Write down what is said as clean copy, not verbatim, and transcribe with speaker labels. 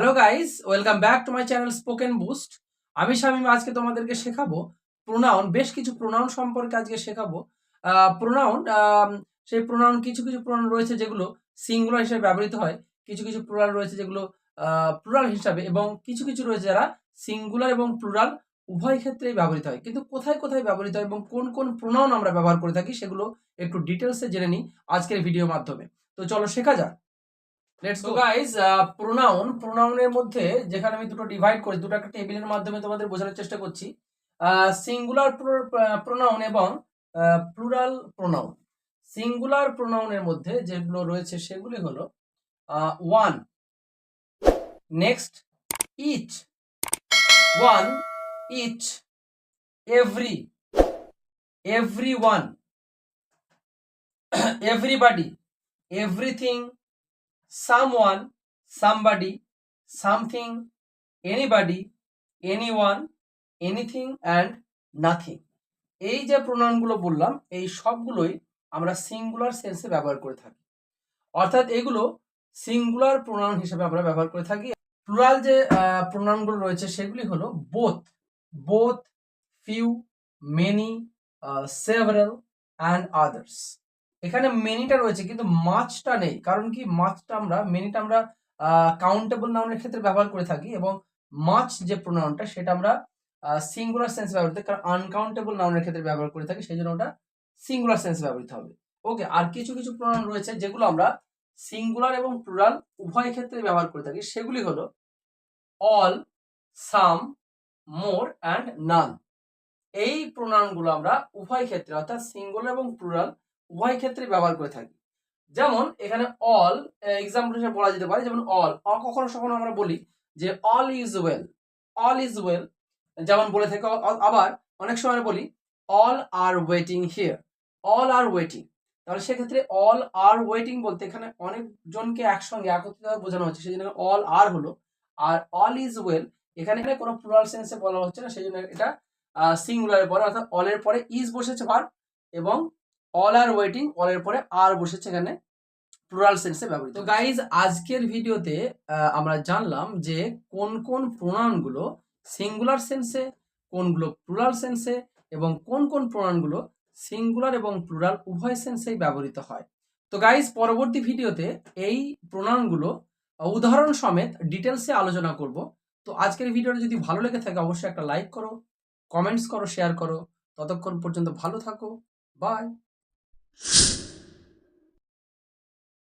Speaker 1: Hello guys, welcome back to my channel spoken boost. আমি শামীম আজকে তোমাদেরকে শেখাবো প্রোনাউন, বেশ কিছু প্রোনাউন সম্পর্কে আজকে শেখাবো। প্রোনাউন, সেই প্রোনাউন কিছু কিছু প্রোনাউন রয়েছে যেগুলো সিঙ্গুলার হিসেবে ব্যবহৃত হয়, কিছু কিছু প্লুরাল রয়েছে যেগুলো প্লুরাল হিসাবে, এবং কিছু কিছু রয়েছে যারা সিঙ্গুলার এবং প্লুরাল উভয় ক্ষেত্রেই ব্যবহৃত হয়। কিন্তু কোথায় কোথায় ব্যবহৃত হয় এবং কোন কোন প্রোনাউন আমরা ব্যবহার করে থাকি সেগুলো একটু ডিটেলসে জেনে নিই আজকের ভিডিওর মাধ্যমে। তো চলো শেখা যাক। Let's go guys. প্রোনাউনের মধ্যে যেখানে আমি দুটো ডিভাইড করি, দুটো একটা টেবিলের মাধ্যমে তোমাদের বোঝানোর চেষ্টা করছি। সিঙ্গুলার প্রোনাউন এবং প্লুরাল প্রোনাউন। সিঙ্গুলার প্রোনাউনের মধ্যে যেগুলো রয়েছে সেগুলি হলো one, next, each, one, each, every, everyone, everybody, everything, someone, somebody, something, anybody, anyone, anything and nothing। এই যে প্রোনাউনগুলো বললাম এই সবগুলোই আমরা সিঙ্গুলার সেন্সে ব্যবহার করে থাকি, অর্থাৎ এগুলো সিঙ্গুলার প্রোনাউন হিসেবে আমরা ব্যবহার করে থাকি। প্লুরাল যে প্রোনাউনগুলো রয়েছে সেগুলি হলো both, both, few, many, several and others. এখানে মেনিটা রয়েছে কিন্তু মাছটা নেই, কারণ কি মেনিটা আমরা কাউন্টেবল নাউনের ক্ষেত্রে ব্যবহার করে থাকি, এবং মাছ যে প্রোনাউনটা সেটা আমরা সিঙ্গুলার সেন্স ব্যবহৃত, কারণ আনকাউন্টেবল নাউনের ক্ষেত্রে ব্যবহার করে থাকি, সেই জন্য ওটা সিঙ্গুলার সেন্স ব্যবহৃত হবে। ওকে, আর কিছু কিছু প্রোনাউন রয়েছে যেগুলো আমরা সিঙ্গুলার এবং প্লুরাল উভয় ক্ষেত্রে ব্যবহার করে থাকি, সেগুলি হলো অল, সাম, মোর অ্যান্ড নান। এই প্রোনাউনগুলো আমরা উভয় ক্ষেত্রে অর্থাৎ সিঙ্গুলার এবং প্লুরাল উভয় ক্ষেত্রে ব্যবহার করে থাকি। যেমন এখানে অল এক্সাম্পল হিসেবে বলা যেতে পারে, যেমন অল, কখনো কখনো আমরা বলি যে all is well, all is well, যেমন বলে থাকি। আবার অনেক সময় বলি all R waiting here, all R waiting. তাহলে সেক্ষেত্রে অল আর ওয়েটিং বলতে এখানে অনেকজনকে একসঙ্গে একত্রিত বোঝানো হচ্ছে, সেই জন্য অল আর হলো। আর অল ইজ ওয়েল এখানে কোনো প্লুরাল সেন্সে বলা হচ্ছে না, সেই জন্য এটা সিঙ্গুলারের পরে অর্থাৎ অলের পরে ইজ বসেছে ভার্ব, এবং অল আর ওয়েটিং অলের পরে আর বসেছে এখানে প্লুরাল সেন্সে ব্যবহৃত। তো গাইজ, আজকের ভিডিওতে আমরা জানলাম যে কোন কোন প্রোনাউনগুলো সিঙ্গুলার সেন্সে, কোনগুলো প্লুরাল সেন্সে, এবং কোন কোন প্রোনাউনগুলো সিঙ্গুলার এবং প্লুরাল উভয় সেন্সেই ব্যবহৃত হয়। তো গাইজ, পরবর্তী ভিডিওতে এই প্রোনাউনগুলো উদাহরণ সমেত ডিটেলসে আলোচনা করব। তো আজকের ভিডিওটা যদি ভালো লেগে থাকে অবশ্যই একটা লাইক করো, কমেন্টস করো, শেয়ার করো। ততক্ষণ পর্যন্ত ভালো থাকো, বাই।